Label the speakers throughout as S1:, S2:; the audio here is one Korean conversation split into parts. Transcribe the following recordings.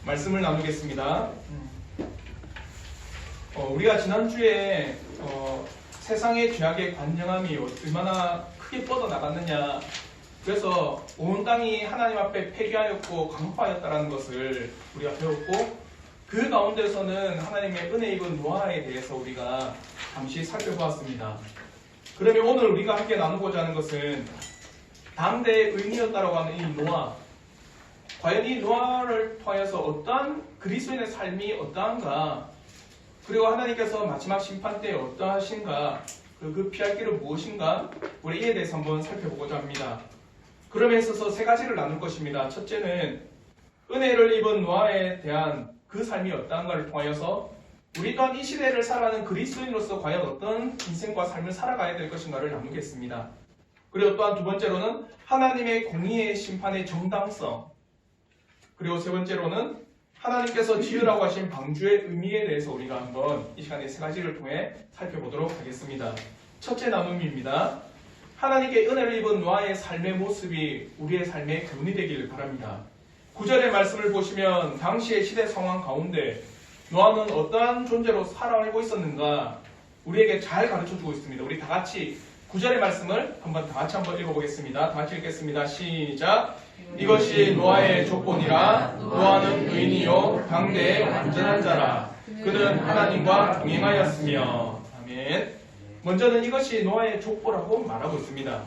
S1: 말씀을 나누겠습니다. 우리가 지난주에 세상의 죄악의 관영함이 얼마나 크게 뻗어나갔느냐, 그래서 온 땅이 하나님 앞에 폐기하였고 강포하였다는 것을 우리가 배웠고, 그 가운데서는 하나님의 은혜 입은 노아에 대해서 우리가 잠시 살펴보았습니다. 그러면 오늘 우리가 함께 나누고자 하는 것은 당대의 의인이었다라고 하는 이 노아, 과연 이 노아를 통해서 어떠한 그리스도인의 삶이 어떠한가, 그리고 하나님께서 마지막 심판 때에 어떠하신가, 그 피할 길은 무엇인가, 우리 이에 대해서 한번 살펴보고자 합니다. 그럼에 있어서 세 가지를 나눌 것입니다. 첫째는 은혜를 입은 노아에 대한 그 삶이 어떠한가를 통하여서 우리 또한 이 시대를 살아가는 그리스도인으로서 과연 어떤 인생과 삶을 살아가야 될 것인가를 나누겠습니다. 그리고 또한 두 번째로는 하나님의 공의의 심판의 정당성, 그리고 세 번째로는 하나님께서 지으라고 하신 방주의 의미에 대해서 우리가 한번 이 시간에 세 가지를 통해 살펴보도록 하겠습니다. 첫째 나눔입니다. 하나님께 은혜를 입은 노아의 삶의 모습이 우리의 삶의 교훈이 되길 바랍니다. 9절의 말씀을 보시면 당시의 시대 상황 가운데 노아는 어떠한 존재로 살아가고 있었는가 우리에게 잘 가르쳐주고 있습니다. 우리 다 같이 9절의 말씀을 다 같이 한번 읽어보겠습니다. 다 같이 읽겠습니다. 시작! 이것이 노아의 조건이라. 노아는 의인이요 당대의 완전한 자라. 그는 하나님과 동행하였으며. 아멘. 먼저는 이것이 노아의 족보라고 말하고 있습니다.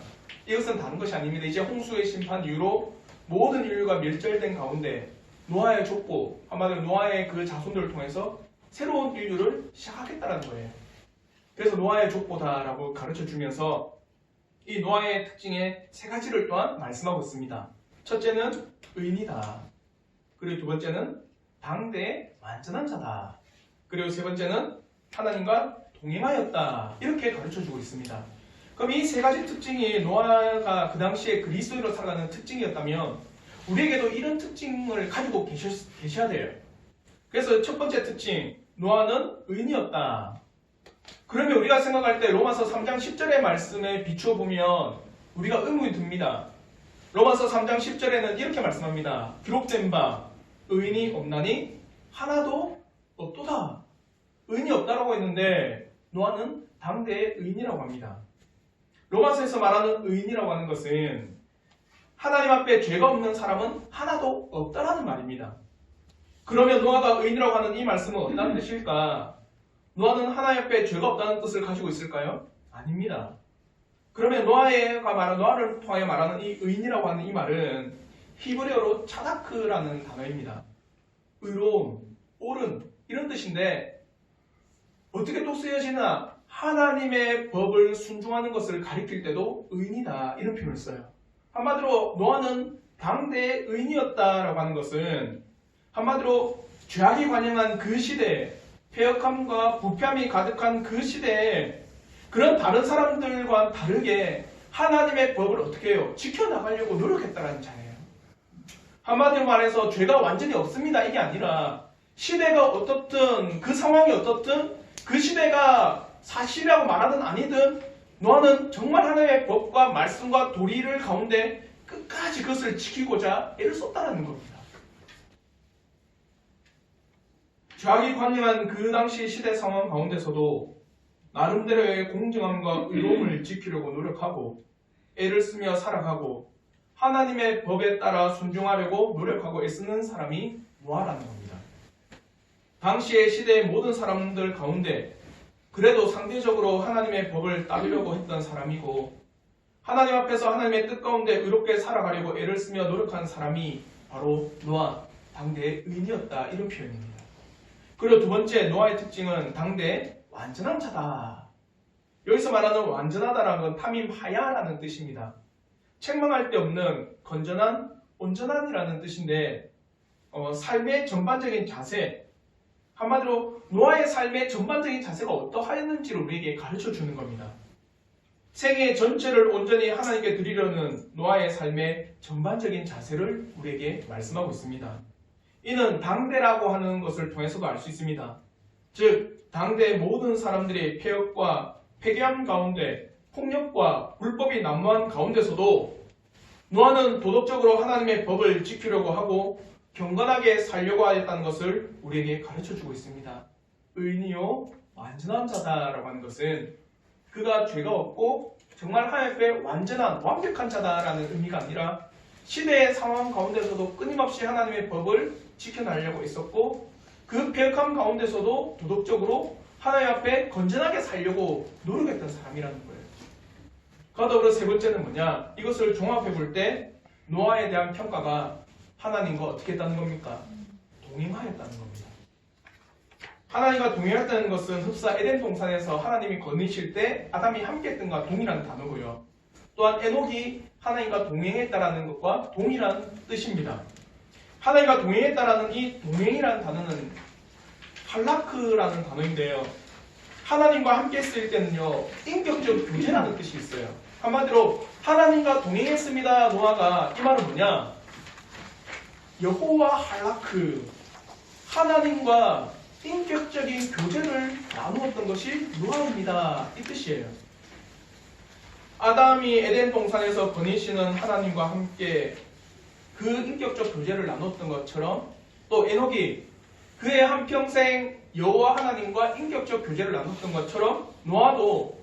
S1: 이것은 다른 것이 아닙니다. 이제 홍수의 심판 이후로 모든 인류가 멸절된 가운데 노아의 족보, 한마디로 노아의 그 자손들을 통해서 새로운 인류를 시작하겠다는 거예요. 그래서 노아의 족보다라고 가르쳐주면서 이 노아의 특징의 세 가지를 또한 말씀하고 있습니다. 첫째는 의인이다. 그리고 두 번째는 당대의 완전한 자다. 그리고 세 번째는 하나님과 동행하였다. 이렇게 가르쳐주고 있습니다. 그럼 이 세 가지 특징이 노아가 그 당시에 그리스도인으로 살아가는 특징이었다면 우리에게도 이런 특징을 가지고 계셔야 돼요. 그래서 첫 번째 특징, 노아는 의인이었다. 그러면 우리가 생각할 때 로마서 3장 10절의 말씀에 비추어 보면 우리가 의문이 듭니다. 로마서 3장 10절에는 이렇게 말씀합니다. 기록된 바 의인이 없나니 하나도 없도다. 의인이 없다라고 했는데 노아는 당대의 의인이라고 합니다. 로마서에서 말하는 의인이라고 하는 것은 하나님 앞에 죄가 없는 사람은 하나도 없다라는 말입니다. 그러면 노아가 의인이라고 하는 이 말씀은 어떤 뜻일까? 노아는 하나님 앞에 죄가 없다는 뜻을 가지고 있을까요? 아닙니다. 그러면 노아를 통하여 말하는 이 의인이라고 하는 이 말은 히브리어로 차다크라는 단어입니다. 의로움, 옳은 이런 뜻인데 어떻게 또 쓰여지나 하나님의 법을 순종하는 것을 가리킬 때도 의인이다 이런 표현을 써요. 한마디로 노아는 당대의 의인이었다라고 하는 것은 한마디로 죄악이 관영한 그 시대에 패역함과 부패함이 가득한 그 시대에 그런 다른 사람들과 다르게 하나님의 법을 어떻게 해요? 지켜나가려고 노력했다는 자예요. 한마디로 말해서 죄가 완전히 없습니다. 이게 아니라 시대가 어떻든 그 상황이 어떻든 그 시대가 사실이라고 말하든 아니든 노아는 정말 하나님의 법과 말씀과 도리를 가운데 끝까지 그것을 지키고자 애를 썼다는 겁니다. 죄악이 관영한 그 당시 시대 상황 가운데서도 나름대로의 공정함과 의로움을 지키려고 노력하고 애를 쓰며 살아가고 하나님의 법에 따라 순종하려고 노력하고 애쓰는 사람이 노아라는 겁니다. 당시의 시대의 모든 사람들 가운데 그래도 상대적으로 하나님의 법을 따르려고 했던 사람이고 하나님 앞에서 하나님의 뜻 가운데 의롭게 살아가려고 애를 쓰며 노력한 사람이 바로 노아, 당대의 의인이었다 이런 표현입니다. 그리고 두 번째 노아의 특징은 당대의 완전한 자다. 여기서 말하는 완전하다라는 건 타밈하야라는 뜻입니다. 책망할 데 없는 건전한, 온전한이라는 뜻인데 삶의 전반적인 자세, 한마디로 노아의 삶의 전반적인 자세가 어떠하였는지를 우리에게 가르쳐주는 겁니다. 생애 전체를 온전히 하나님께 드리려는 노아의 삶의 전반적인 자세를 우리에게 말씀하고 있습니다. 이는 당대라고 하는 것을 통해서도 알 수 있습니다. 즉 당대의 모든 사람들이 폐역과 폐괴함 가운데 폭력과 불법이 난무한 가운데서도 노아는 도덕적으로 하나님의 법을 지키려고 하고 경건하게 살려고 하였다는 것을 우리에게 가르쳐주고 있습니다. 의인이요 완전한 자다라고 하는 것은 그가 죄가 없고 정말 하나님 앞에 완전한 완벽한 자다라는 의미가 아니라 시대의 상황 가운데서도 끊임없이 하나님의 법을 지켜나가려고 있었고 그 폐역함 가운데서도 도덕적으로 하나님 앞에 건전하게 살려고 노력했던 사람이라는 거예요. 그와 더불어 세 번째는 뭐냐? 이것을 종합해 볼 때 노아에 대한 평가가 하나님과 어떻게 했다는 겁니까? 동행하였다는 겁니다. 하나님과 동행했다는 것은 흡사 에덴 동산에서 하나님이 거느실 때 아담이 함께 했던 것과 동일한 단어고요. 또한 에녹이 하나님과 동행했다라는 것과 동일한 뜻입니다. 하나님과 동행했다라는 이 동행이라는 단어는 할라크라는 단어인데요. 하나님과 함께 했을 때는요, 인격적 교제라는 뜻이 있어요. 한마디로 하나님과 동행했습니다. 노아가 이 말은 뭐냐? 여호와 할라크, 하나님과 인격적인 교제를 나누었던 것이 노아입니다. 이 뜻이에요. 아담이 에덴 동산에서 거니시는 하나님과 함께 그 인격적 교제를 나눴던 것처럼 또 에녹이 그의 한평생 여호와 하나님과 인격적 교제를 나눴던 것처럼 노아도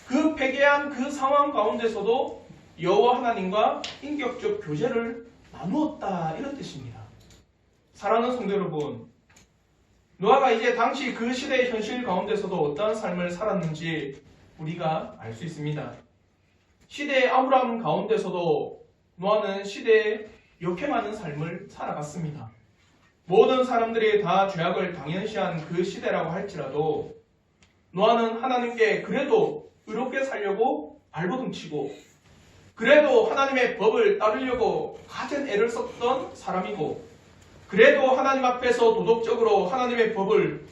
S1: 그 패괴한 그 상황 가운데서도 여호와 하나님과 인격적 교제를 나누었다 이런 뜻입니다. 사랑하는 성도 여러분, 노아가 이제 당시 그 시대의 현실 가운데서도 어떠한 삶을 살았는지 우리가 알 수 있습니다. 시대의 암울함 가운데서도 노아는 시대에 역행하는 삶을 살아갔습니다. 모든 사람들이 다 죄악을 당연시한 그 시대라고 할지라도 노아는 하나님께 그래도 의롭게 살려고 발버둥치고 그래도 하나님의 법을 따르려고 가진 애를 썼던 사람이고 그래도 하나님 앞에서 도덕적으로 하나님의 법을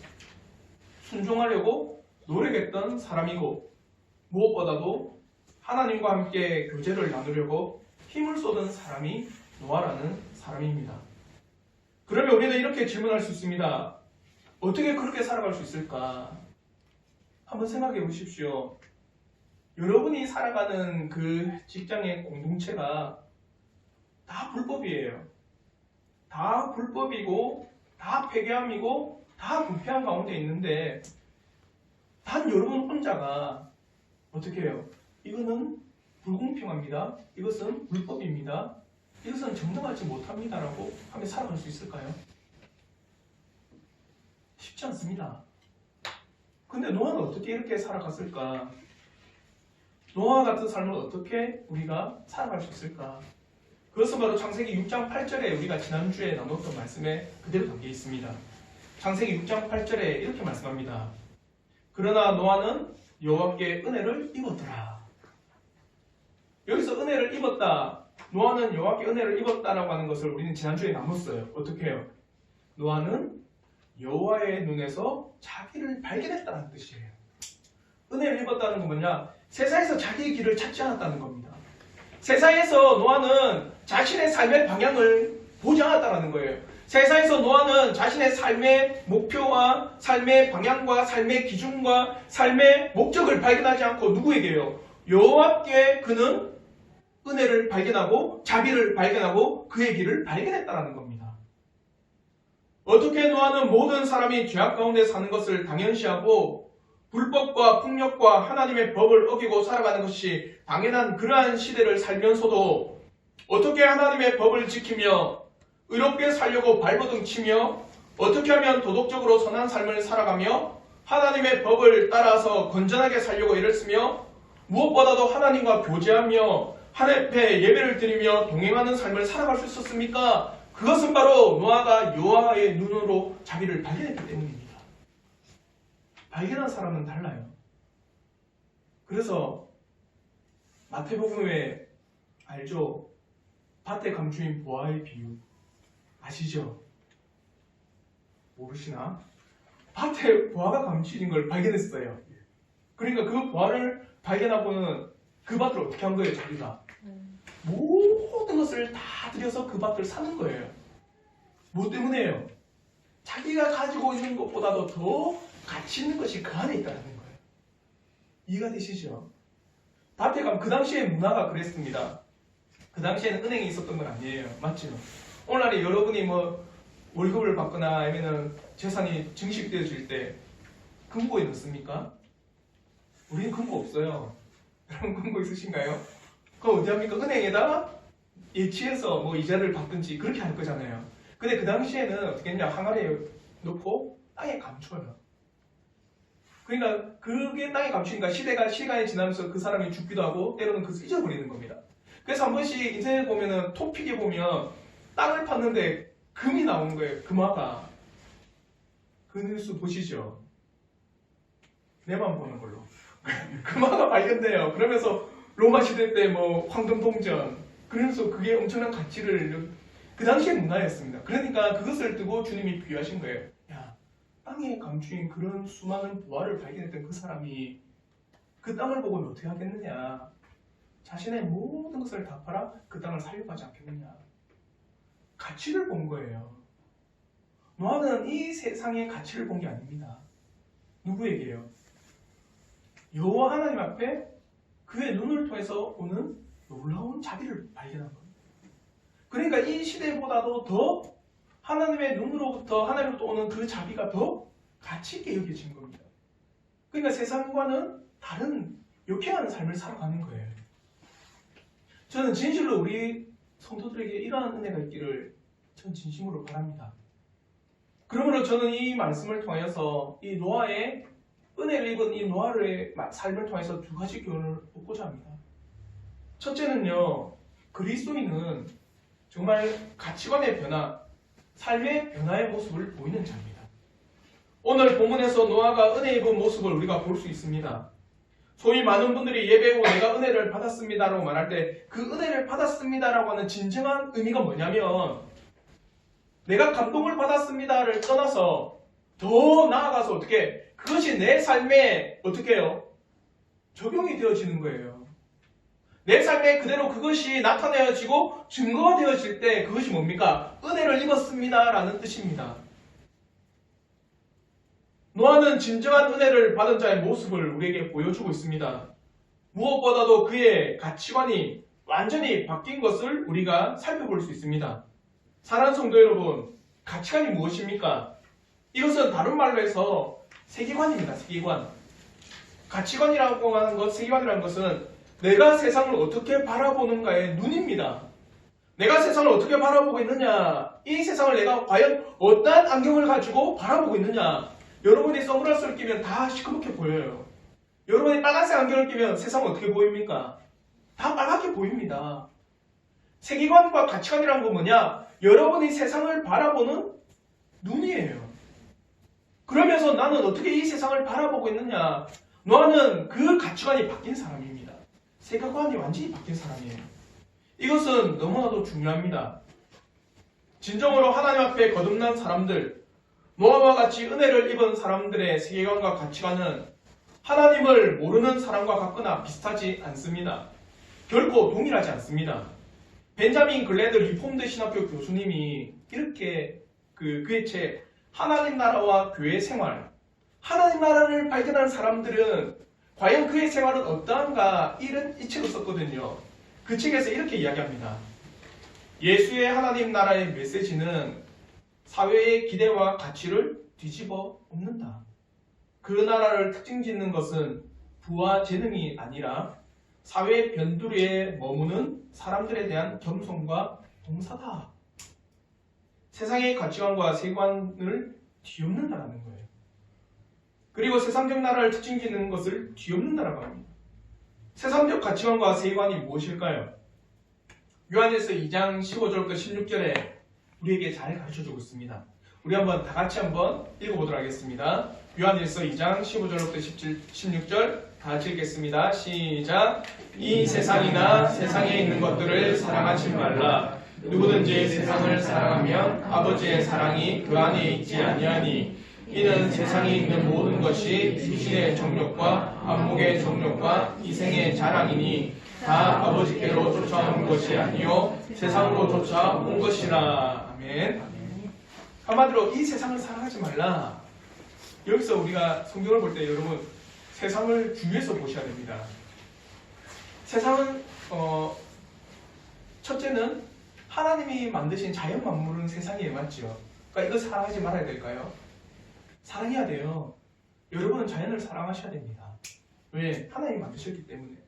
S1: 순종하려고 노력했던 사람이고 무엇보다도 하나님과 함께 교제를 나누려고 힘을 쏟은 사람이 노아라는 사람입니다. 그러면 우리는 이렇게 질문할 수 있습니다. 어떻게 그렇게 살아갈 수 있을까? 한번 생각해 보십시오. 여러분이 살아가는 그 직장의 공동체가 다 불법이에요. 다 불법이고 다 폐괴함이고 다 부패한 가운데 있는데 단 여러분 혼자가 어떻게 해요? 이거는 불공평합니다. 이것은 불법입니다. 이것은 정당하지 못합니다라고 하며 살아갈 수 있을까요? 쉽지 않습니다. 근데 노아는 어떻게 이렇게 살아갔을까? 노아 같은 삶을 어떻게 우리가 살아갈 수 있을까? 그것은 바로 창세기 6장 8절에 우리가 지난주에 나눴던 말씀에 그대로 담겨 있습니다. 창세기 6장 8절에 이렇게 말씀합니다. 그러나 노아는 여호와께 은혜를 입었더라. 여기서 은혜를 입었다. 노아는 여호와께 은혜를 입었다라고 하는 것을 우리는 지난주에 나눴어요. 어떻게 해요? 노아는 여호와의 눈에서 자기를 발견했다는 뜻이에요. 은혜를 입었다는 건 뭐냐? 세상에서 자기의 길을 찾지 않았다는 겁니다. 세상에서 노아는 자신의 삶의 방향을 보지 않았다는 거예요. 세상에서 노아는 자신의 삶의 목표와 삶의 방향과 삶의 기준과 삶의 목적을 발견하지 않고 누구에게요? 여호와께 그는 은혜를 발견하고 자비를 발견하고 그의 길을 발견했다는 겁니다. 어떻게 노아는 모든 사람이 죄악 가운데 사는 것을 당연시하고 불법과 폭력과 하나님의 법을 어기고 살아가는 것이 당연한 그러한 시대를 살면서도 어떻게 하나님의 법을 지키며 의롭게 살려고 발버둥치며 어떻게 하면 도덕적으로 선한 삶을 살아가며 하나님의 법을 따라서 건전하게 살려고 애를 쓰며 무엇보다도 하나님과 교제하며 하나님 앞에 예배를 드리며 동행하는 삶을 살아갈 수 있었습니까? 그것은 바로 노아가 여호와의 눈으로 자기를 발견했기 때문입니다. 발견한 사람은 달라요. 그래서 마태복음에 알죠? 밭에 감추인 보화의 비유 아시죠? 모르시나? 밭에 보화가 감추인 걸 발견했어요. 그러니까 그 보화를 발견하고는 그 밭을 어떻게 한 거예요? 자기가 모든 것을 다 들여서 그 밭을 사는 거예요. 뭐 때문에요? 자기가 가지고 있는 것보다도 더 가치 있는 것이 그 안에 있다는 거예요. 이해가 되시죠? 밭에 가면 그 당시에 문화가 그랬습니다. 그 당시에는 은행이 있었던 건 아니에요. 맞죠? 오늘날에 여러분이 뭐 월급을 받거나 아니면 재산이 증식되어질 때 금고에 넣습니까? 우리는 금고 없어요. 여러분 금고 있으신가요? 그럼 어디 합니까? 은행에다가 예치해서 뭐 이자를 받든지 그렇게 할 거잖아요. 근데 그 당시에는 어떻게 했냐? 항아리에 넣고 땅에 감춰요. 그러니까 그게 땅에 감추니까 시간이 지나면서 그 사람이 죽기도 하고 때로는 그것을 잊어버리는 겁니다. 그래서 한 번씩 인터넷에 보면은 토픽에 보면 땅을 팠는데 금이 나오는 거예요. 금화가. 그 뉴스 보시죠. 내만 보는 걸로. 금화가 발견돼요. 그러면서 로마 시대 때 뭐 황금 동전. 그러면서 그게 엄청난 가치를 그 당시의 문화였습니다. 그러니까 그것을 두고 주님이 비유하신 거예요. 야, 땅에 감추인 그런 수많은 보화를 발견했던 그 사람이 그 땅을 보고 어떻게 하겠느냐. 자신의 모든 것을 다 팔아 그 땅을 살려고 하지 않겠느냐. 가치를 본 거예요. 노아는 이 세상의 가치를 본 게 아닙니다. 누구에게요? 여호와 하나님 앞에 그의 눈을 통해서 오는 놀라운 자비를 발견한 겁니다. 그러니까 이 시대보다도 더 하나님의 눈으로부터 하나님으로부터 오는 그 자비가 더 가치 있게 여겨진 겁니다. 그러니까 세상과는 다른 역행하는 삶을 살아가는 거예요. 저는 진실로 우리 성도들에게 이러한 은혜가 있기를 전 진심으로 바랍니다. 그러므로 저는 이 말씀을 통해서 이 노아의 은혜를 입은 이 노아의 삶을 통해서 두 가지 교훈을 얻고자 합니다. 첫째는요, 그리스도인은 정말 가치관의 변화, 삶의 변화의 모습을 보이는 자입니다. 오늘 본문에서 노아가 은혜 입은 모습을 우리가 볼 수 있습니다. 소위 많은 분들이 예배고 내가 은혜를 받았습니다라고 말할 때 그 은혜를 받았습니다라고 하는 진정한 의미가 뭐냐면 내가 감동을 받았습니다를 떠나서 더 나아가서 어떻게 그것이 내 삶에 어떻게 해요? 적용이 되어지는 거예요. 내 삶에 그대로 그것이 나타내어지고 증거가 되어질 때 그것이 뭡니까? 은혜를 입었습니다라는 뜻입니다. 노아는 진정한 은혜를 받은 자의 모습을 우리에게 보여주고 있습니다. 무엇보다도 그의 가치관이 완전히 바뀐 것을 우리가 살펴볼 수 있습니다. 사랑하는 성도 여러분, 가치관이 무엇입니까? 이것은 다른 말로 해서 세계관입니다. 세계관. 가치관이라고 하는 것, 세계관이라는 것은 내가 세상을 어떻게 바라보는가의 눈입니다. 내가 세상을 어떻게 바라보고 있느냐, 이 세상을 내가 과연 어떠한 안경을 가지고 바라보고 있느냐. 여러분이 선글라스를 끼면 다 시커멓게 보여요. 여러분이 빨간색 안경을 끼면 세상은 어떻게 보입니까? 다 빨갛게 보입니다. 세계관과 가치관이라는 건 뭐냐? 여러분이 세상을 바라보는 눈이에요. 그러면서 나는 어떻게 이 세상을 바라보고 있느냐? 노아는 그 가치관이 바뀐 사람입니다. 세계관이 완전히 바뀐 사람이에요. 이것은 너무나도 중요합니다. 진정으로 하나님 앞에 거듭난 사람들, 노아와 같이 은혜를 입은 사람들의 세계관과 가치관은 하나님을 모르는 사람과 같거나 비슷하지 않습니다. 결코 동일하지 않습니다. 벤자민 글래드 리폼드 신학교 교수님이 이렇게 그의 책 하나님 나라와 교회 생활, 하나님 나라를 발견한 사람들은 과연 그의 생활은 어떠한가 이 책을 썼거든요. 그 책에서 이렇게 이야기합니다. 예수의 하나님 나라의 메시지는 사회의 기대와 가치를 뒤집어 엎는다. 그 나라를 특징 짓는 것은 부와 재능이 아니라 사회 변두리에 머무는 사람들에 대한 겸손과 봉사다. 세상의 가치관과 세관을 뒤엎는다라는 거예요. 그리고 세상적 나라를 특징 짓는 것을 뒤엎는다라고 합니다. 세상적 가치관과 세관이 무엇일까요? 요한일서 2장 15절부터 16절에 우리에게 잘 가르쳐주고 있습니다. 우리 한번 다 같이 한번 읽어보도록 하겠습니다. 요한일서 2장 15절부터 16절 다 같이 읽겠습니다. 시작. 이 세상이나 세상에 있는 것들을 사랑하지 말라. 누구든지 세상을 사랑하면 아버지의 사랑이 그 안에 있지 아니하니 이는 세상에 있는 모든 것이 육신의 정욕과 안목의 정욕과 이생의 자랑이니 다 아버지께로 쫓아온 것이 아니요 세상으로 쫓아온 것이라. 아멘. 한마디로 이 세상을 사랑하지 말라. 여기서 우리가 성경을 볼 때 여러분 세상을 주위에서 보셔야 됩니다. 세상은 첫째는 하나님이 만드신 자연 만물은 세상에 맞죠? 그러니까 이거 사랑하지 말아야 될까요? 사랑해야 돼요. 여러분은 자연을 사랑하셔야 됩니다. 왜? 하나님이 만드셨기 때문에.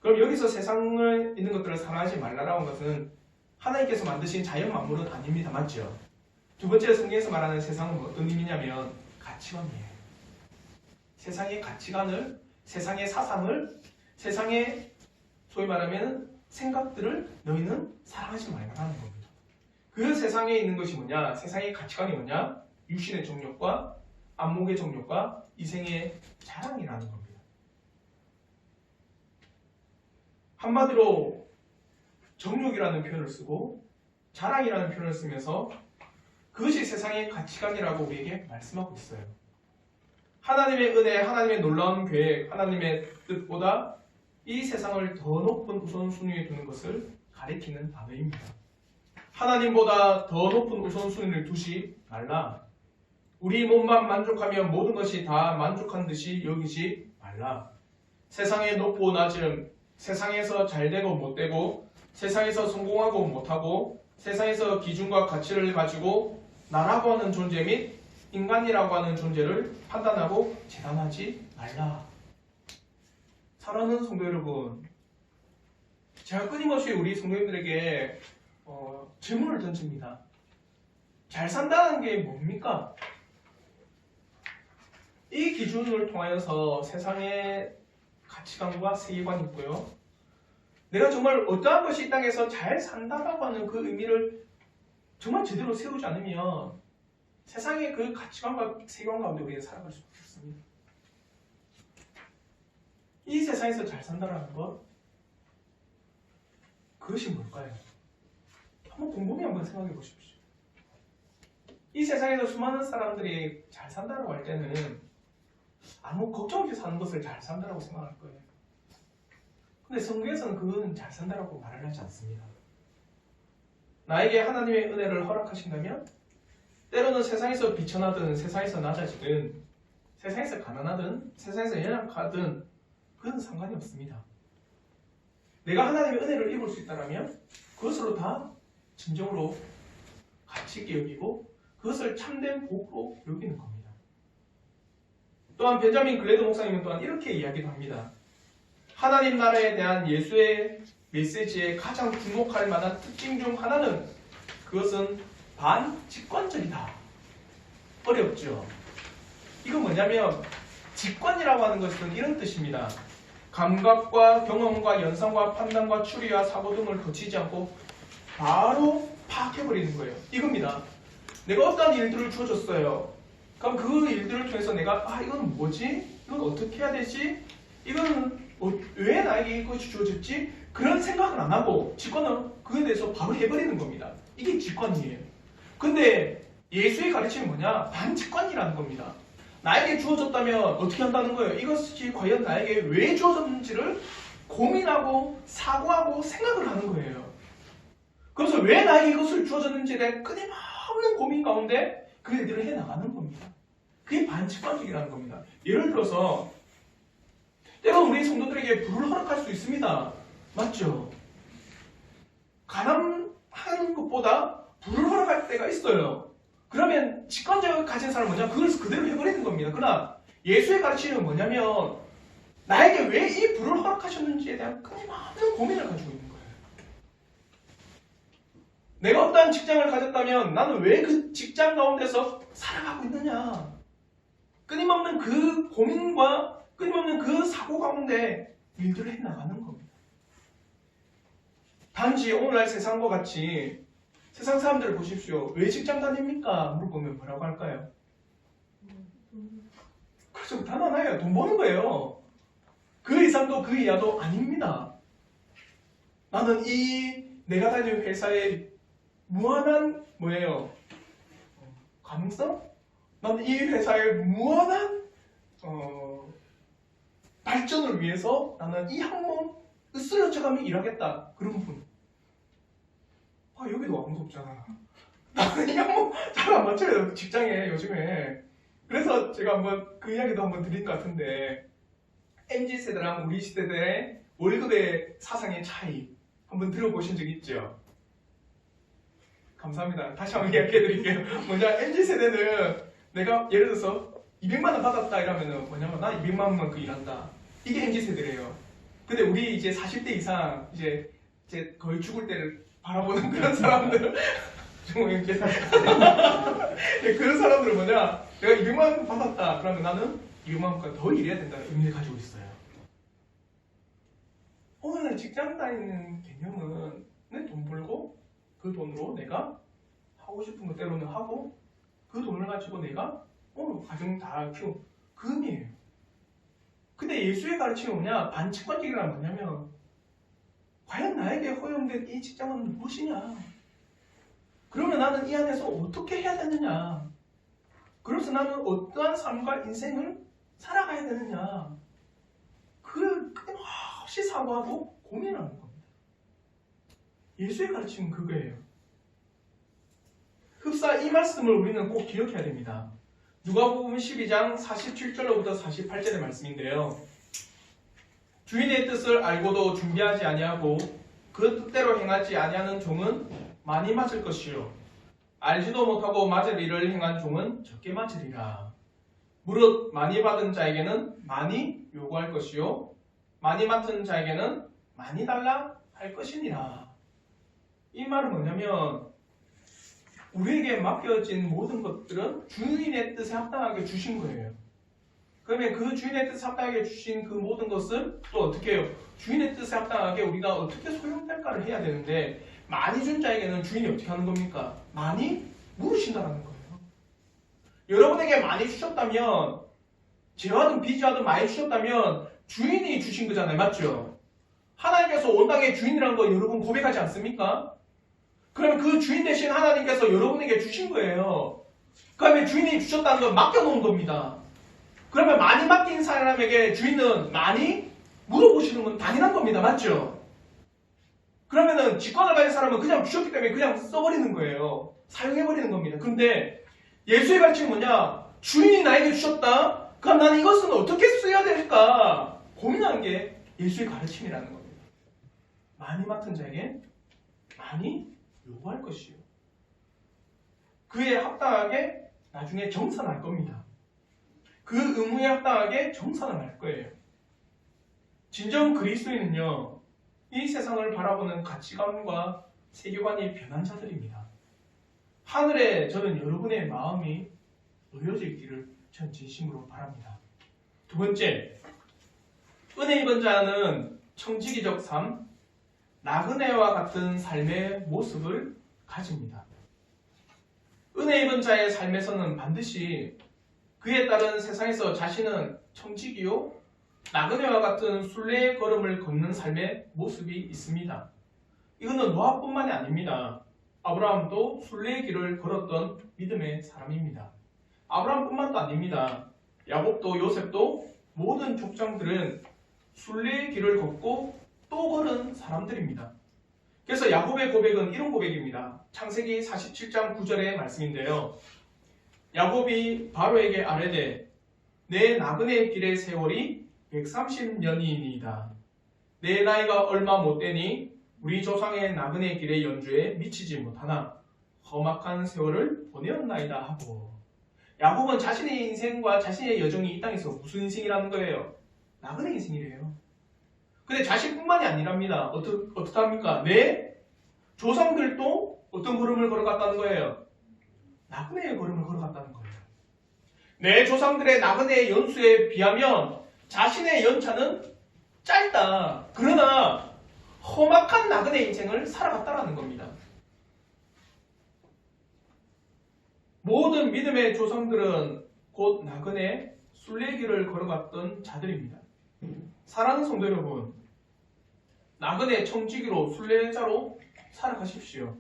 S1: 그럼 여기서 세상에 있는 것들을 사랑하지 말라라는 것은 하나님께서 만드신 자연 만물은 아닙니다. 맞죠? 두 번째 성경에서 말하는 세상은 어떤 의미냐면 가치관이에요. 세상의 가치관을, 세상의 사상을, 세상의 소위 말하면 생각들을 너희는 사랑하지 말라는 겁니다. 그 세상에 있는 것이 뭐냐? 세상의 가치관이 뭐냐? 육신의 정욕과 안목의 정욕과 이생의 자랑이라는 겁니다. 한마디로 정욕이라는 표현을 쓰고 자랑이라는 표현을 쓰면서 그것이 세상의 가치관이라고 우리에게 말씀하고 있어요. 하나님의 은혜, 하나님의 놀라운 계획, 하나님의 뜻보다 이 세상을 더 높은 우선순위에 두는 것을 가리키는 단어입니다. 하나님보다 더 높은 우선순위를 두지 말라. 우리 몸만 만족하면 모든 것이 다 만족한 듯이 여기지 말라. 세상의 높고 낮음, 세상에서 잘되고 못되고, 세상에서 성공하고 못하고, 세상에서 기준과 가치를 가지고 나라고 하는 존재 및 인간이라고 하는 존재를 판단하고 재단하지 말라. 사랑하는 성도 여러분, 제가 끊임없이 우리 성도님들에게 질문을 던집니다. 잘 산다는 게 뭡니까? 이 기준을 통하여서 세상의 가치관과 세계관이 있고요. 내가 정말 어떠한 것이 이 땅에서 잘 산다라고 하는 그 의미를 정말 제대로 세우지 않으면 세상의 그 가치관과 세계관 가운데 우리는 살아갈 수 없습니다. 이 세상에서 잘 산다라는 것, 그것이 뭘까요? 한번 곰곰이 한번 생각해 보십시오. 이 세상에서 수많은 사람들이 잘 산다고 할 때는 아무 걱정 없이 사는 것을 잘 산다고 생각할 거예요. 근데 성경에서는 그거는 잘 산다고 말을 하지 않습니다. 나에게 하나님의 은혜를 허락하신다면 때로는 세상에서 비천하든 세상에서 낮아지든 세상에서 가난하든 세상에서 연약하든 그건 상관이 없습니다. 내가 하나님의 은혜를 입을 수 있다면 그것으로 다 진정으로 가치 있게 여기고 그것을 참된 복으로 여기는 겁니다. 또한 벤자민 글래드 목사님은 또한 이렇게 이야기도 합니다. 하나님 나라에 대한 예수의 메시지의 가장 주목할 만한 특징 중 하나는 그것은 반직관적이다. 어렵죠? 이건 뭐냐면 직관이라고 하는 것은 이런 뜻입니다. 감각과 경험과 연상과 판단과 추리와 사고 등을 거치지 않고 바로 파악해버리는 거예요. 이겁니다. 내가 어떤 일들을 주어졌어요. 그럼 그 일들을 통해서 내가 이건 뭐지? 이건 어떻게 해야 되지? 이건 왜 나에게 이것이 주어졌지? 그런 생각을 안 하고 직관은 그에 대해서 바로 해버리는 겁니다. 이게 직관이에요. 근데 예수의 가르침이 뭐냐? 반직관이라는 겁니다. 나에게 주어졌다면 어떻게 한다는 거예요? 이것이 과연 나에게 왜 주어졌는지를 고민하고 사고하고 생각을 하는 거예요. 그래서 왜 나에게 이것을 주어졌는지에 대한 끊임없는 고민 가운데 그 일들을 해나가는 겁니다. 그게 반직관적이라는 겁니다. 예를 들어서 때론 우리 성도들에게 불을 허락할 수 있습니다. 맞죠? 가난한 것보다 불을 허락할 때가 있어요. 그러면 직관적으로 가진 사람은 뭐냐? 그걸 그대로 해버리는 겁니다. 그러나 예수의 가르침은 뭐냐면 나에게 왜 이 불을 허락하셨는지에 대한 끊임없는 고민을 가지고 있는 거예요. 내가 어떠한 직장을 가졌다면 나는 왜 그 직장 가운데서 살아가고 있느냐? 끊임없는 그 고민과 끊임없는 그 사고 가운데 일들을 해나가는 겁니다. 단지 오늘날 세상과 같이 세상 사람들을 보십시오. 왜 직장 다닙니까? 물어보면 뭐라고 할까요? 그렇죠. 단 하나예요. 돈 버는 거예요. 그 이상도 그 이하도 아닙니다. 나는 내가 다니는 회사의 무한한 가능성? 나는 이 회사의 무한한 발전을 위해서 나는 이 항목 으스러져가며 일하겠다. 그런 분. 여기도 아무도 없잖아. 나는 이 항목 잘 안 맞춰요. 직장에 요즘에. 그래서 제가 한번 그 이야기도 한번 드린 것 같은데 MZ세대랑 우리 시대의 월급의 사상의 차이 한번 들어보신 적 있죠? 감사합니다. 다시 한번 이야기해 드릴게요. 뭐냐, MZ세대는 내가 예를 들어서 200만 원 받았다 이러면은 뭐냐면 나 200만 원만큼 일한다. 이게 MZ세대래요. 근데 우리 이제 40대 이상 이제 거의 죽을 때를 바라보는 그런 사람들 좀 이렇게 그런 사람들은 뭐냐, 내가 200만 원 받았다 그러면 나는 200만 원보다 더 일해야 된다는 의미를 가지고 있어요. 오늘날 직장 다니는 개념은 내 돈 벌고 그 돈으로 내가 하고 싶은 거 때로는 하고 그 돈을 가지고 내가 가정 다 키우고 그 의미예요. 근데 예수의 가르침이 뭐냐, 반칙관직이란 뭐냐면 과연 나에게 허용된 이 직장은 무엇이냐, 그러면 나는 이 안에서 어떻게 해야 되느냐, 그래서 나는 어떠한 삶과 인생을 살아가야 되느냐, 그걸 끊임없이 사고하고 고민하는 겁니다. 예수의 가르침은 그거예요. 흡사 이 말씀을 우리는 꼭 기억해야 됩니다. 누가복음 12장 47절로부터 48절의 말씀인데요. 주인의 뜻을 알고도 준비하지 아니하고 그 뜻대로 행하지 아니하는 종은 많이 맞을 것이요, 알지도 못하고 맞을 일을 행한 종은 적게 맞으리라. 무릇 많이 받은 자에게는 많이 요구할 것이요, 많이 맡은 자에게는 많이 달라 할 것이니라. 이 말은 뭐냐면 우리에게 맡겨진 모든 것들은 주인의 뜻에 합당하게 주신 거예요. 그러면 그 주인의 뜻에 합당하게 주신 그 모든 것을 또 어떻게 해요? 주인의 뜻에 합당하게 우리가 어떻게 소용평가를 해야 되는데, 많이 준 자에게는 주인이 어떻게 하는 겁니까? 많이 물으신다는 거예요. 여러분에게 많이 주셨다면, 재화든 비재화든 많이 주셨다면 주인이 주신 거잖아요. 맞죠? 하나님께서 온 땅의 주인이라는 거 여러분 고백하지 않습니까? 그러면 그 주인 대신 하나님께서 여러분에게 주신 거예요. 그러면 주인이 주셨다는 건 맡겨놓은 겁니다. 그러면 많이 맡긴 사람에게 주인은 많이 물어보시는 건 당연한 겁니다. 맞죠? 그러면은 직권을 가진 사람은 그냥 주셨기 때문에 그냥 써버리는 거예요. 사용해버리는 겁니다. 근데 예수의 가르침은 뭐냐? 주인이 나에게 주셨다? 그럼 나는 이것은 어떻게 써야 될까? 고민하는 게 예수의 가르침이라는 겁니다. 많이 맡은 자에게 많이 요구할 것이요, 그에 합당하게 나중에 정산할 겁니다. 그 의무에 합당하게 정산을 할 거예요. 진정 그리스도인은요, 이 세상을 바라보는 가치관과 세계관이 변한 자들입니다. 하늘에 저는 여러분의 마음이 놓여져 있기를 전 진심으로 바랍니다. 두 번째, 은혜 입은 자는 청지기적 삶, 나그네와 같은 삶의 모습을 가집니다. 은혜 입은 자의 삶에서는 반드시 그에 따른 세상에서 자신은 청지기요, 나그네와 같은 순례의 걸음을 걷는 삶의 모습이 있습니다. 이거는 노아뿐만이 아닙니다. 아브라함도 순례의 길을 걸었던 믿음의 사람입니다. 아브라함뿐만도 아닙니다. 야곱도 요셉도 모든 족장들은 순례의 길을 걷고 또 걸은 사람들입니다. 그래서 야곱의 고백은 이런 고백입니다. 창세기 47장 9절의 말씀인데요. 야곱이 바로에게 아뢰되 내 나그네의 길의 세월이 130년이니이다. 내 나이가 얼마 못되니 우리 조상의 나그네 길의 연주에 미치지 못하나 험악한 세월을 보내었나이다 하고, 야곱은 자신의 인생과 자신의 여정이 이 땅에서 무슨 인생이라는 거예요? 나그네 인생이래요. 근데 자신뿐만이 아니랍니다. 어떻답니까? 내 조상들도 어떤 걸음을 걸어갔다는 거예요? 나그네의 걸음을 걸어갔다는 거예요. 내 조상들의 나그네의 연수에 비하면 자신의 연차는 짧다. 그러나 험악한 나그네 인생을 살아갔다는 겁니다. 모든 믿음의 조상들은 곧 나그네 순례길을 걸어갔던 자들입니다. 사랑하는 성도 여러분, 나그네 청지기로 순례자로 살아가십시오.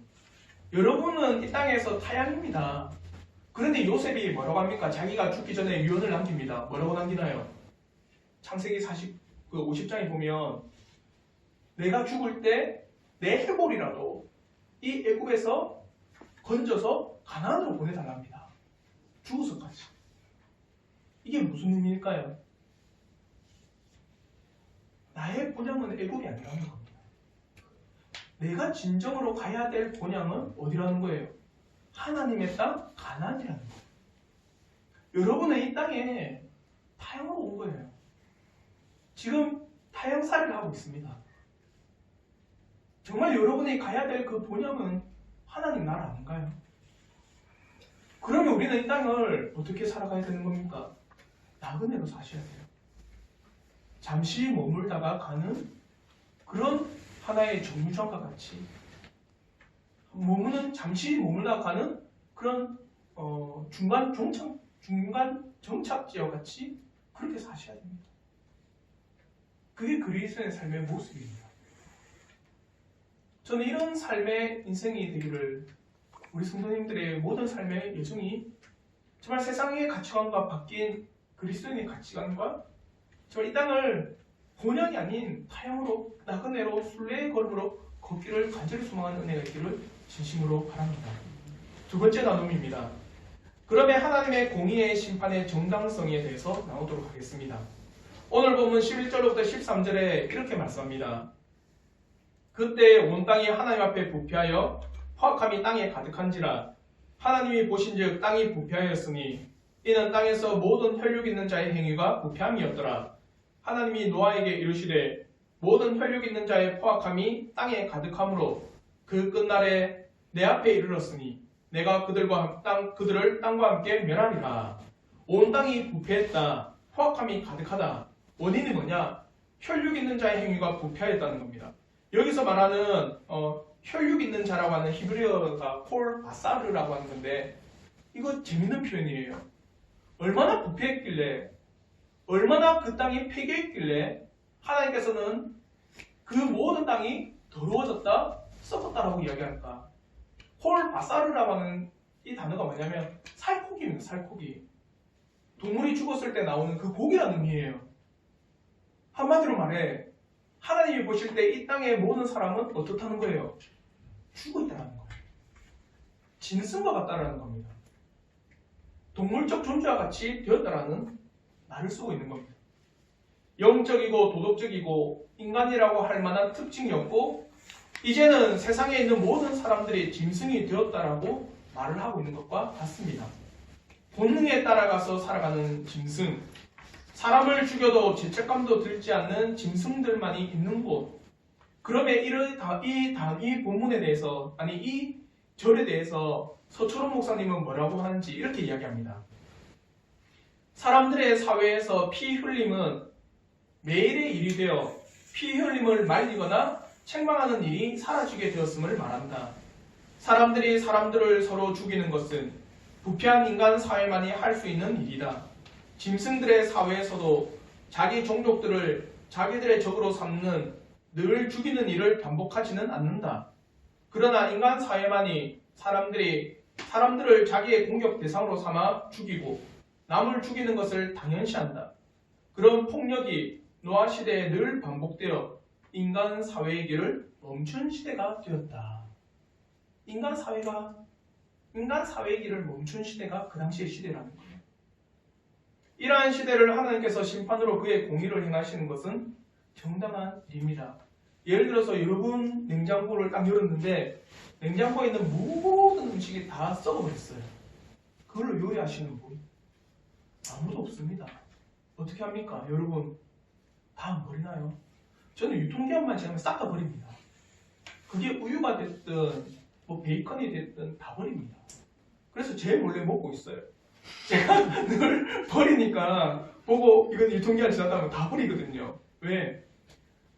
S1: 여러분은 이 땅에서 타향입니다. 그런데 요셉이 뭐라고 합니까? 자기가 죽기 전에 유언을 남깁니다. 뭐라고 남기나요? 창세기 50장에 보면 내가 죽을 때 내 해골이라도 이 애굽에서 건져서 가나안으로 보내달랍니다. 죽어서까지. 이게 무슨 의미일까요? 나의 본향은 애굽이 아니라는 겁니다. 내가 진정으로 가야 될 본향은 어디라는 거예요? 하나님의 땅 가나안이라는 거예요. 여러분은 이 땅에 타향으로 온 거예요. 지금 타향살이를 하고 있습니다. 정말 여러분이 가야 될 그 본향은 하나님 나라 아닌가요? 그러면 우리는 이 땅을 어떻게 살아가야 되는 겁니까? 나그네로 사셔야 돼요. 잠시 머물다가 가는 그런 하나의 정류장과 같이 잠시 머물다가 가는 그런 중간 정착지와 같이 그렇게 사셔야 됩니다. 그게 그리스도의 삶의 모습입니다. 저는 이런 삶의 인생이 되기를 우리 성도님들의 모든 삶의 여정이 정말 세상의 가치관과 바뀐 그리스도인의 가치관과 정말 이 땅을 본향이 아닌 타향으로 나그네로 순례의 걸음으로 걷기를 간절히 소망하는 은혜가 있기를 진심으로 바랍니다. 두 번째 나눔입니다. 그러면 하나님의 공의의 심판의 정당성에 대해서 나오도록 하겠습니다. 오늘 본문 11절부터 13절에 이렇게 말씀합니다. 그때 온 땅이 하나님 앞에 부패하여 허악함이 땅에 가득한지라 하나님이 보신즉 땅이 부패하였으니 이는 땅에서 모든 혈육 있는 자의 행위가 부패함이었더라. 하나님이 노아에게 이르시되 모든 혈육 있는 자의 포악함이 땅에 가득함으로 그 끝날에 내 앞에 이르렀으니 내가 그들을 땅과 함께 멸하리라. 온 땅이 부패했다. 포악함이 가득하다. 원인이 뭐냐? 혈육 있는 자의 행위가 부패하였다는 겁니다. 여기서 말하는 혈육 있는 자라고 하는 히브리어가 콜 바사르라고 하는 건데 이거 재밌는 표현이에요. 얼마나 부패했길래 얼마나 그 땅이 폐괴했길래 하나님께서는 그 모든 땅이 더러워졌다, 썩었다라고 이야기할까? 콜 바사르라고 하는 이 단어가 뭐냐면 살코기입니다. 살코기. 동물이 죽었을 때 나오는 그 고기라는 의미예요. 한마디로 말해 하나님이 보실 때 이 땅의 모든 사람은 어떻다는 거예요? 죽어있다는 거예요. 짐승과 같다라는 겁니다. 동물적 존재와 같이 되었다라는 말을 쓰고 있는 겁니다. 영적이고 도덕적이고 인간이라고 할 만한 특징이 없고 이제는 세상에 있는 모든 사람들이 짐승이 되었다라고 말을 하고 있는 것과 같습니다. 본능에 따라가서 살아가는 짐승, 사람을 죽여도 죄책감도 들지 않는 짐승들만이 있는 곳. 그러면 이 본문에 대해서, 이 절에 대해서 서초롱 목사님은 뭐라고 하는지 이렇게 이야기합니다. 사람들의 사회에서 피 흘림은 매일의 일이 되어 피 흘림을 말리거나 책망하는 일이 사라지게 되었음을 말한다. 사람들이 사람들을 서로 죽이는 것은 부패한 인간 사회만이 할 수 있는 일이다. 짐승들의 사회에서도 자기 종족들을 자기들의 적으로 삼는 늘 죽이는 일을 반복하지는 않는다. 그러나 인간 사회만이 사람들을 자기의 공격 대상으로 삼아 죽이고 남을 죽이는 것을 당연시한다. 그런 폭력이 노아 시대에 늘 반복되어 인간 사회의 길을 멈춘 시대가 되었다. 인간 사회의 길을 멈춘 시대가 그 당시의 시대라는 거예요. 이러한 시대를 하나님께서 심판으로 그의 공의를 행하시는 것은 정당한 일입니다. 예를 들어서 여러분 냉장고를 딱 열었는데 냉장고에 있는 모든 음식이 다 썩어버렸어요. 그걸로 요리하시는 분 아무도 없습니다. 어떻게 합니까? 여러분 다 안 버리나요? 저는 유통기한만 지나면 싹 다 버립니다. 그게 우유가 됐든 베이컨이 됐든 다 버립니다. 그래서 제일 몰래 먹고 있어요. 제가 늘 버리니까 보고 이건 유통기한 지났다면 다 버리거든요. 왜?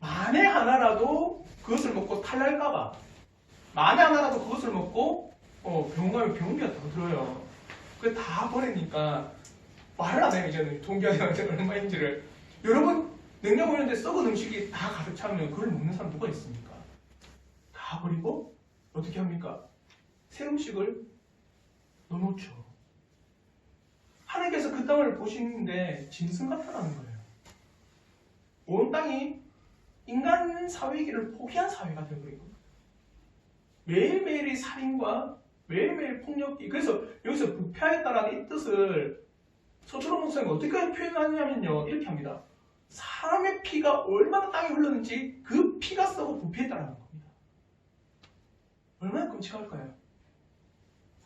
S1: 만에 하나라도 그것을 먹고 탈날까봐. 만에 하나라도 그것을 먹고 병원 가면 병원비가 더 들어요. 그게 다 버리니까 말을 안 해요. 이제는 유통기한이 얼마인지를. 여러분 냉장고 있는데 썩은 음식이 다 가득 차면 그걸 먹는 사람 누가 있습니까? 다 버리고 어떻게 합니까? 새 음식을 넣어놓죠. 하나님께서 그 땅을 보시는데 짐승 같다는 거예요. 온 땅이 인간 사회이기를 포기한 사회가 되어버린 겁니다. 매일매일의 살인과 매일매일 폭력이. 그래서 여기서 부패하였다라는 이 뜻을 서초롱 목사님이 어떻게 표현하냐면요, 이렇게 합니다. 사람의 피가 얼마나 땅에 흘렀는지 그 피가 썩어 부패했다라는 겁니다. 얼마나 끔찍할까요?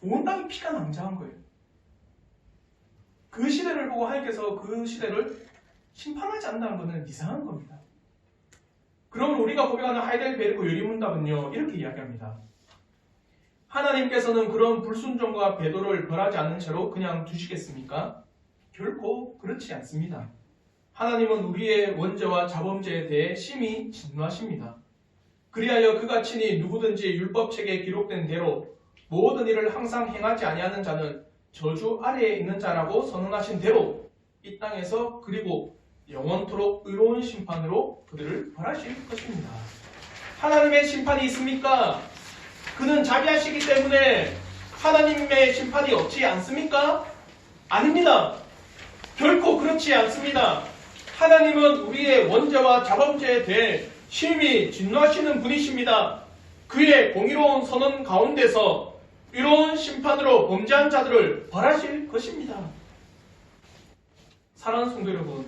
S1: 온 땅이 피가 낭자한 거예요. 그 시대를 보고 하나님께서 그 시대를 심판하지 않는다는 것은 이상한 겁니다. 그러면 우리가 고백하는 하이델베르크 요리문답은요, 이렇게 이야기합니다. 하나님께서는 그런 불순종과 배도를 벌하지 않는 채로 그냥 두시겠습니까? 결코 그렇지 않습니다. 하나님은 우리의 원죄와 자범죄에 대해 심히 진노하십니다. 그리하여 그가 친히 누구든지 율법책에 기록된 대로 모든 일을 항상 행하지 아니하는 자는 저주 아래에 있는 자라고 선언하신 대로 이 땅에서 그리고 영원토록 의로운 심판으로 그들을 벌하실 것입니다. 하나님의 심판이 있습니까? 그는 자비하시기 때문에 하나님의 심판이 없지 않습니까? 아닙니다. 결코 그렇지 않습니다. 하나님은 우리의 원죄와 자범죄에 대해 심히 진노하시는 분이십니다. 그의 공의로운 선언 가운데서 이로운 심판으로 범죄한 자들을 벌하실 것입니다. 사랑하는 성도 여러분,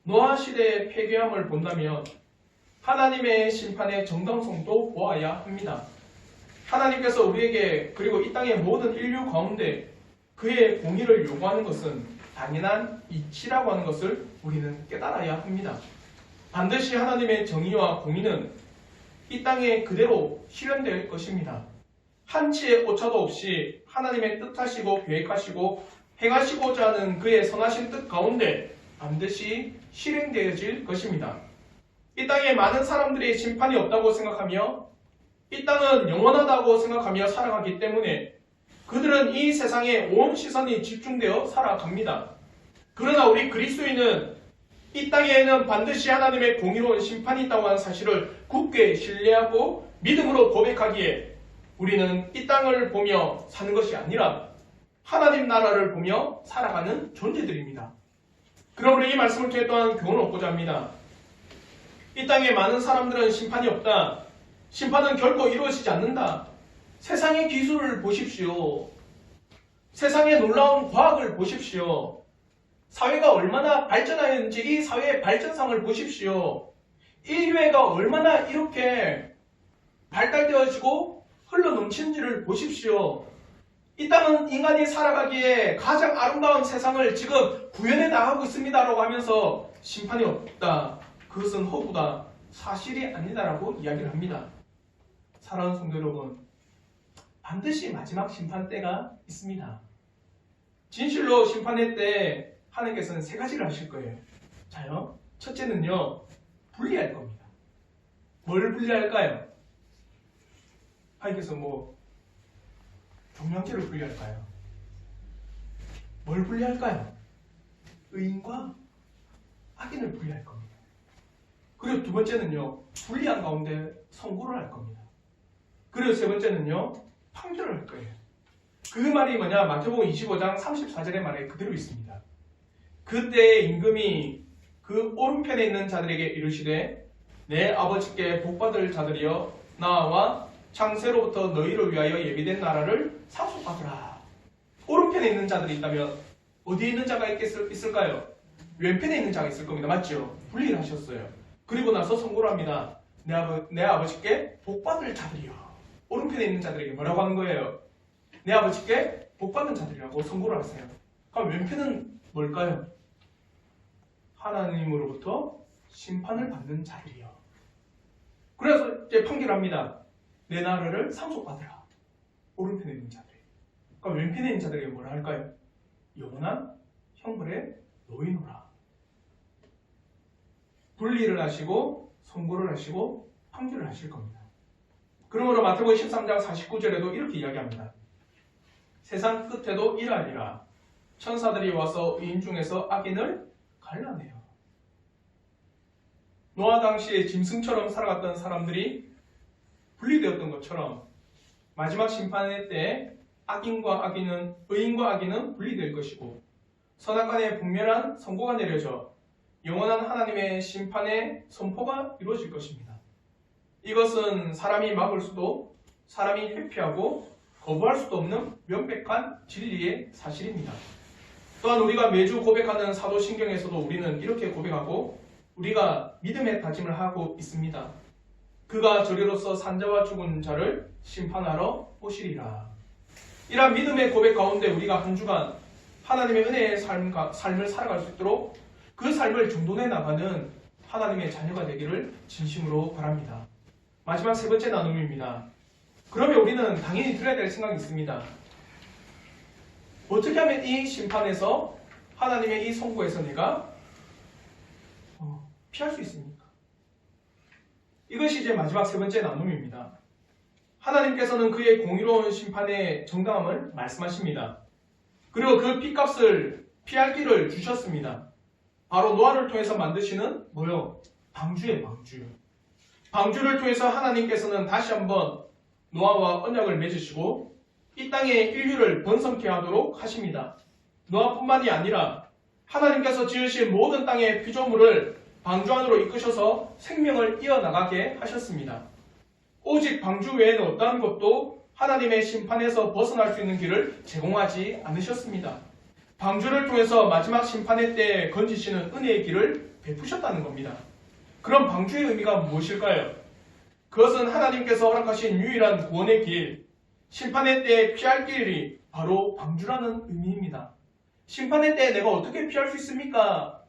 S1: 노아 시대의 폐괴함을 본다면 하나님의 심판의 정당성도 보아야 합니다. 하나님께서 우리에게 그리고 이 땅의 모든 인류 가운데 그의 공의를 요구하는 것은 당연한 이치라고 하는 것을 우리는 깨달아야 합니다. 반드시 하나님의 정의와 공의는 이 땅에 그대로 실현될 것입니다. 한치의 오차도 없이 하나님의 뜻하시고 계획하시고 행하시고자 하는 그의 선하신 뜻 가운데 반드시 실행되어질 것입니다. 이 땅에 많은 사람들이 심판이 없다고 생각하며 이 땅은 영원하다고 생각하며 살아가기 때문에 그들은 이 세상에 온 시선이 집중되어 살아갑니다. 그러나 우리 그리스도인은 이 땅에는 반드시 하나님의 공의로운 심판이 있다고 하는 사실을 굳게 신뢰하고 믿음으로 고백하기에 우리는 이 땅을 보며 사는 것이 아니라 하나님 나라를 보며 살아가는 존재들입니다. 그러므로 이 말씀을 통해 또한 교훈을 얻고자 합니다. 이 땅에 많은 사람들은 심판이 없다. 심판은 결코 이루어지지 않는다. 세상의 기술을 보십시오. 세상의 놀라운 과학을 보십시오. 사회가 얼마나 발전하였는지 이 사회의 발전상을 보십시오. 인류애가 얼마나 이렇게 발달되어지고 흘러넘치는지를 보십시오. 이 땅은 인간이 살아가기에 가장 아름다운 세상을 지금 구현해 나가고 있습니다라고 하면서 심판이 없다. 그것은 허구다. 사실이 아니다라고 이야기를 합니다. 사랑하는 성도 여러분, 반드시 마지막 심판 때가 있습니다. 진실로 심판의 때 하나님께서는 세 가지를 하실 거예요. 자요, 첫째는요, 분리할 겁니다. 뭘 분리할까요? 하나님께서 종량제를 분리할까요? 뭘 분리할까요? 의인과 악인을 분리할 겁니다. 그리고 두 번째는요, 분리한 가운데 선고를 할 겁니다. 그리고 세 번째는요, 판결을 할 거예요. 그 말이 뭐냐? 마태복음 25장 34절의 말에 그대로 있습니다. 그때 임금이 그 오른편에 있는 자들에게 이르시되 내 아버지께 복받을 자들이여 나와 창세로부터 너희를 위하여 예비된 나라를 상속받으라. 오른편에 있는 자들이 있다면 어디에 있는 자가 있을까요? 왼편에 있는 자가 있을 겁니다. 맞죠? 분리를 하셨어요. 그리고 나서 선고를 합니다. 내 아버지께 복받을 자들이여. 오른편에 있는 자들에게 뭐라고 하는 거예요? 내 아버지께 복받는 자들이라고 선고를 하세요. 그럼 왼편은 뭘까요? 하나님으로부터 심판을 받는 자들이요. 그래서 이제 판결합니다. 내 나라를 상속받으라. 오른편에 있는 자들이. 그럼 왼편에 있는 자들에게 뭐라 할까요? 영원한 형벌에 놓이노라. 분리를 하시고 선고를 하시고 판결을 하실 겁니다. 그러므로 마태복음 13장 49절에도 이렇게 이야기합니다. 세상 끝에도 이러하리라. 천사들이 와서 의인 중에서 악인을 갈라내요. 노아 당시에 짐승처럼 살아갔던 사람들이 분리되었던 것처럼 마지막 심판의 때 의인과 악인은 분리될 것이고 선악간에 분명한 선고가 내려져 영원한 하나님의 심판의 선포가 이루어질 것입니다. 이것은 사람이 막을 수도 사람이 회피하고 거부할 수도 없는 명백한 진리의 사실입니다. 또한 우리가 매주 고백하는 사도신경에서도 우리는 이렇게 고백하고 우리가 믿음의 다짐을 하고 있습니다. 그가 저리로서 산자와 죽은 자를 심판하러 오시리라. 이러한 믿음의 고백 가운데 우리가 한 주간 하나님의 은혜의 삶을 살아갈 수 있도록 그 삶을 정돈해 나가는 하나님의 자녀가 되기를 진심으로 바랍니다. 마지막 세 번째 나눔입니다. 그러면 우리는 당연히 들어야 될 생각이 있습니다. 어떻게 하면 이 심판에서 하나님의 이 선고에서 내가 피할 수 있습니까? 이것이 이제 마지막 세 번째 나눔입니다. 하나님께서는 그의 공의로운 심판의 정당함을 말씀하십니다. 그리고 그 핏값을 피할 길을 주셨습니다. 바로 노아를 통해서 만드시는 뭐요? 방주예요, 방주. 방주를 통해서 하나님께서는 다시 한번 노아와 언약을 맺으시고 이 땅의 인류를 번성케 하도록 하십니다. 노아뿐만이 아니라 하나님께서 지으신 모든 땅의 피조물을 방주 안으로 이끄셔서 생명을 이어나가게 하셨습니다. 오직 방주 외에는 어떠한 것도 하나님의 심판에서 벗어날 수 있는 길을 제공하지 않으셨습니다. 방주를 통해서 마지막 심판의 때에 건지시는 은혜의 길을 베푸셨다는 겁니다. 그럼 방주의 의미가 무엇일까요? 그것은 하나님께서 허락하신 유일한 구원의 길, 심판의 때에 피할 길이 바로 방주라는 의미입니다. 심판의 때에 내가 어떻게 피할 수 있습니까?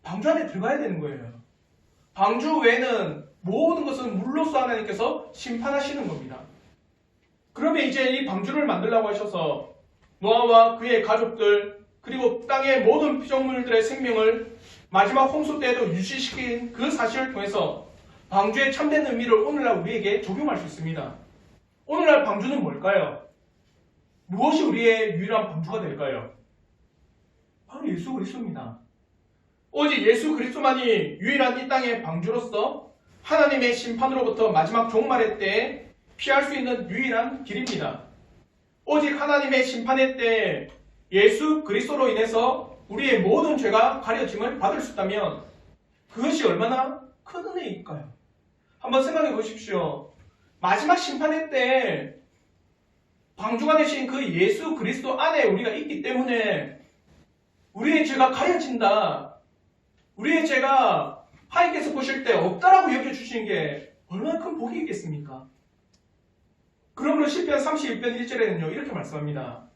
S1: 방주 안에 들어가야 되는 거예요. 방주 외에는 모든 것은 물로써 하나님께서 심판하시는 겁니다. 그러면 이제 이 방주를 만들라고 하셔서 노아와 그의 가족들 그리고 땅의 모든 피조물들의 생명을 마지막 홍수 때에도 유지시킨 그 사실을 통해서 방주의 참된 의미를 오늘날 우리에게 적용할 수 있습니다. 오늘날 방주는 뭘까요? 무엇이 우리의 유일한 방주가 될까요? 바로 예수 그리스도입니다. 오직 예수 그리스도만이 유일한 이 땅의 방주로서 하나님의 심판으로부터 마지막 종말의 때에 피할 수 있는 유일한 길입니다. 오직 하나님의 심판의 때에 예수 그리스도로 인해서 우리의 모든 죄가 가려짐을 받을 수 있다면 그것이 얼마나 큰 은혜일까요? 한번 생각해 보십시오. 마지막 심판의 때에 방주가 되신 그 예수 그리스도 안에 우리가 있기 때문에 우리의 죄가 가려진다. 우리의 죄가 하나님께서 보실 때 없다라고 여겨주시는 게 얼마나 큰 복이 있겠습니까? 그러므로 시편 31편 1절에는요 이렇게 말씀합니다.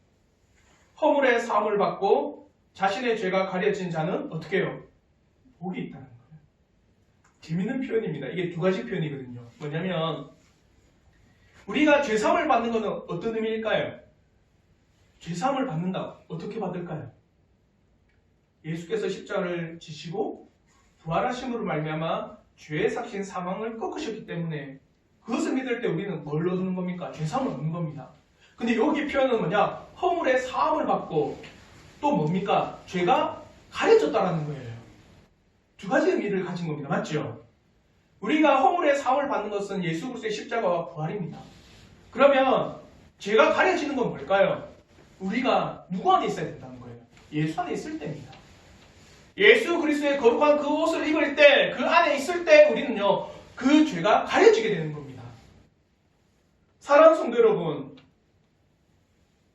S1: 허물의 사함을 받고 자신의 죄가 가려진 자는 어떻게 해요? 복이 있다는 거예요. 재밌는 표현입니다. 이게 두 가지 표현이거든요. 뭐냐면 우리가 죄사함을 받는 것은 어떤 의미일까요? 죄사함을 받는다. 어떻게 받을까요? 예수께서 십자가를 지시고 부활하심으로 말미암아 죄의 삭신 사망을 꺾으셨기 때문에 그것을 믿을 때 우리는 뭘 얻는 겁니까? 죄사함을 얻는 겁니다. 근데 여기 표현은 뭐냐? 허물의 사함을 받고 또 뭡니까? 죄가 가려졌다라는 거예요. 두 가지 의미를 가진 겁니다. 맞죠? 우리가 허물의 사함을 받는 것은 예수 그리스도의 십자가와 부활입니다. 그러면 죄가 가려지는 건 뭘까요? 우리가 누구 안에 있어야 된다는 거예요? 예수 안에 있을 때입니다. 예수 그리스도의 거룩한 그 옷을 입을 때, 그 안에 있을 때 우리는요, 그 죄가 가려지게 되는 겁니다. 사랑하는 성도 여러분,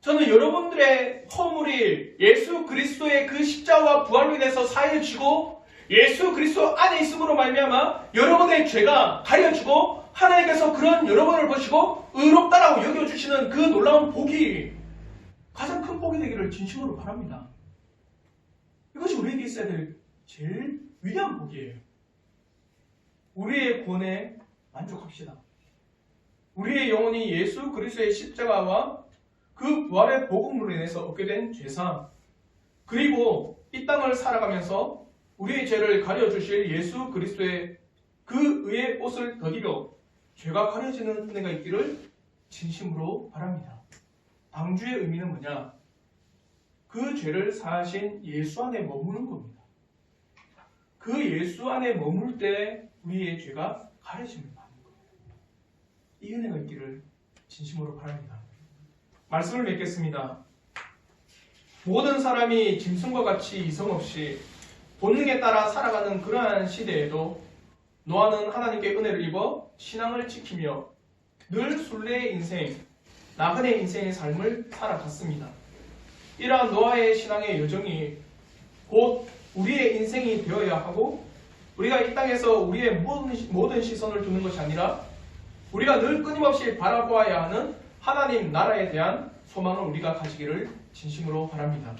S1: 저는 여러분들의 허물이 예수 그리스도의 그 십자가와 부활로 인해서 사해지고 예수 그리스도 안에 있음으로 말미암아 여러분의 죄가 가려지고 하나님께서 그런 여러분을 보시고 의롭다라고 여겨주시는 그 놀라운 복이 가장 큰 복이 되기를 진심으로 바랍니다. 이것이 우리에게 있어야 될 제일 위대한 복이에요. 우리의 구원에 만족합시다. 우리의 영혼이 예수 그리스도의 십자가와 그 부활의 복음으로 인해서 얻게 된 죄사함, 그리고 이 땅을 살아가면서 우리의 죄를 가려주실 예수 그리스도의 그 의의 옷을 덧입어 죄가 가려지는 은혜가 있기를 진심으로 바랍니다. 방주의 의미는 뭐냐? 그 죄를 사하신 예수 안에 머무는 겁니다. 그 예수 안에 머물 때 우리의 죄가 가려짐을 받는 거예요. 이 은혜가 있기를 진심으로 바랍니다. 말씀을 맺겠습니다. 모든 사람이 짐승과 같이 이성 없이 본능에 따라 살아가는 그러한 시대에도 노아는 하나님께 은혜를 입어 신앙을 지키며 늘 순례의 인생, 나그네 인생의 삶을 살아갔습니다. 이러한 노아의 신앙의 여정이 곧 우리의 인생이 되어야 하고 우리가 이 땅에서 우리의 모든 시선을 두는 것이 아니라 우리가 늘 끊임없이 바라보아야 하는 하나님 나라에 대한 소망을 우리가 가지기를 진심으로 바랍니다.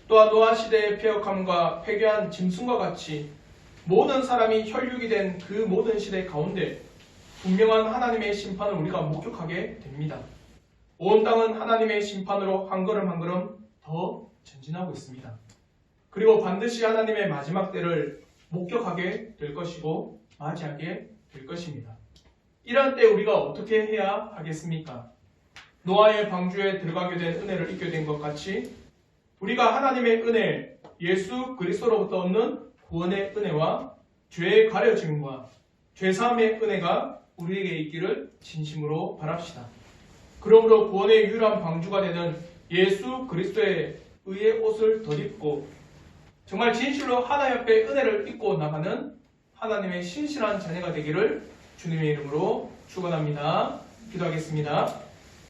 S1: 또한 노아 시대의 폐역함과 폐괴한 짐승과 같이 모든 사람이 혈육이 된 그 모든 시대 가운데 분명한 하나님의 심판을 우리가 목격하게 됩니다. 온 땅은 하나님의 심판으로 한 걸음 한 걸음 더 전진하고 있습니다. 그리고 반드시 하나님의 마지막 때를 목격하게 될 것이고 맞이하게 될 것입니다. 이런 때 우리가 어떻게 해야 하겠습니까? 노아의 방주에 들어가게 된 은혜를 입게 된 것 같이 우리가 하나님의 은혜, 예수 그리스도로부터 얻는 구원의 은혜와 죄의 가려짐과 죄사함의 은혜가 우리에게 있기를 진심으로 바랍시다. 그러므로 구원의 유일한 방주가 되는 예수 그리스도의 의의 옷을 덧입고 정말 진실로 하나님 앞에 은혜를 입고 나가는 하나님의 신실한 자녀가 되기를 주님의 이름으로 축원합니다. 기도하겠습니다.